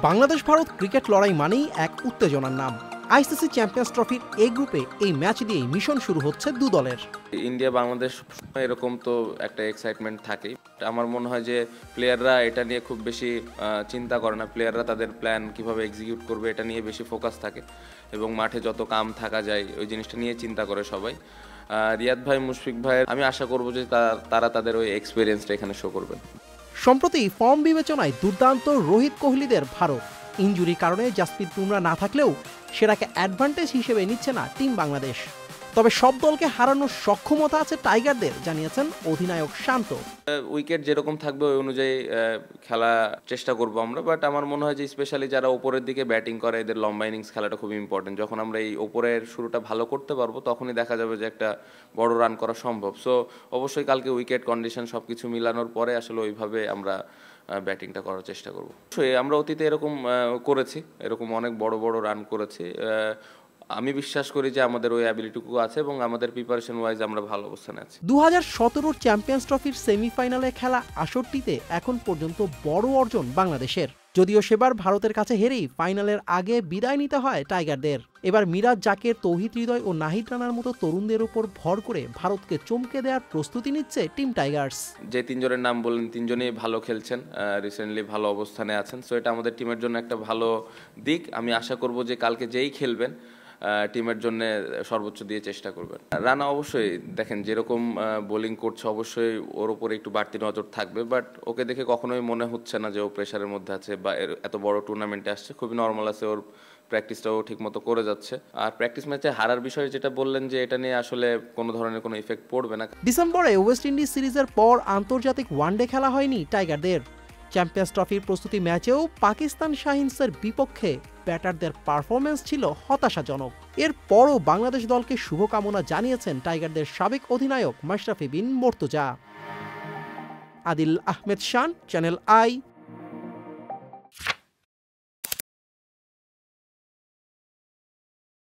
Bangladesh Bharat cricket লড়াই মানেই এক উত্তেজনার নাম। আইসিসি চ্যাম্পিয়ন্স ট্রফির এ গ্রুপে এই ম্যাচ দিয়েই মিশন শুরু হচ্ছে দু দলের। ইন্ডিয়া বাংলাদেশ এরকম তো একটা এক্সাইটমেন্ট থাকেই। আমার মনে হয় যে প্লেয়াররা এটা নিয়ে খুব বেশি চিন্তা করে না, প্লেয়াররা তাদের প্ল্যান কিভাবে এক্সিকিউট করবে এটা নিয়ে বেশি ফোকাস থাকে এবং মাঠে যত কাম থাকা যায় ওই জিনিসটা নিয়ে চিন্তা করে সবাই। রিয়াদ ভাই, মুশফিক ভাই, আমি আশা করব যে তারা তাদের ওই এক্সপিরিয়েন্সটা এখানে শো করবেন। সম্প্রতি ফর্ম বিবেচনায় দুর্দান্ত রোহিত কোহলিদের ভারত। ইনজুরির কারণে জাসপ্রীত বুমরা না থাকলেও সেটাকে অ্যাডভান্টেজ হিসেবে নিচ্ছে না টিম বাংলাদেশ। তবে সব দলকে হারানোর সক্ষমতা আছে টাইগারদের, জানিয়েছেন অধিনায়ক শান্ত। উইকেট যেরকম থাকবে ওই অনুযায়ী খেলা চেষ্টা করবো আমরা, বাট আমার মনে হয় যে স্পেশালি যারা ওপরের দিকে ব্যাটিং করে এদের লম্বা ইনিংস খেলাটা খুব ইম্পর্টেন্ট। যখন আমরা এই ওপরের শুরুটা ভালো করতে পারবো তখনই দেখা যাবে যে একটা বড় রান করা সম্ভব। সো অবশ্যই কালকে উইকেট কন্ডিশন সব কিছু মিলানোর পরে আসলে ওইভাবে আমরা ব্যাটিংটা করার চেষ্টা করবো। আমরা অতীতে এরকম করেছি, এরকম অনেক বড় বড় রান করেছি। আমি বিশ্বাস করি যে আমাদের ওই অ্যাবিলিটিটুকু আছে এবং আমাদের প্রিপারেশন ওয়াইজ আমরা ভালো অবস্থানে আছি। 2017 চ্যাম্পিয়ন্স ট্রফির সেমিফাইনালে খেলা আসরটিতে এখন পর্যন্ত বড় অর্জন বাংলাদেশের। যদিও সেবার ভারতের কাছে হেরেই ফাইনালের আগে বিদায় নিতে হয় টাইগারদের। এবার মিরাজ জাকের, তৌহিদ হৃদয় ও নাহিদ রানার মতো তরুণদের উপর ভর করে ভারতকে চমকে দেওয়ার প্রস্তুতি নিচ্ছে টিম টাইগার্স। যে তিনজনের নাম বললেন তিনজনই ভালো খেলছেন, রিসেন্টলি ভালো অবস্থানে আছেন। সো এটা আমাদের টিমের জন্য একটা ভালো দিক। আমি আশা করব যে কালকে যেই খেলবেন টিমের জন্য সর্বোচ্চ দিয়ে চেষ্টা করবেন। রানা অবশ্যই দেখেন যেরকম বোলিং করছে অবশ্যই ওর উপরে একটু বাড়তি নজর থাকবে, বাট ওকে দেখে কখনোই মনে হচ্ছে না যে ও প্রেশারের মধ্যে আছে বা এত বড় টুর্নামেন্টে আসছে। খুবই নর্মাল আছে, ওর প্র্যাকটিসটাও ঠিকমতো করে যাচ্ছে। আর প্র্যাকটিস ম্যাচে হারার বিষয়ে যেটা বললেন যে এটা নিয়ে আসলে কোনো ধরনের কোনো ইফেক্ট পড়বে না। ডিসেম্বরে ওয়েস্ট ইন্ডিজ সিরিজের পর আন্তর্জাতিক ওয়ানডে খেলা হয়নি টাইগারদের। চ্যাম্পিয়ন্স ট্রফির প্রস্তুতি ম্যাচেও পাকিস্তান শাহিনসের বিপক্ষে ব্যাটারদের পারফরম্যান্স ছিল হতাশাজনক। এরপরও বাংলাদেশ দলকে শুভকামনা জানিয়েছেন টাইগারদের সাবেক অধিনায়ক মাশরাফি বিন মোর্তজা। আদিল আহমেদ শান, চ্যানেল আই।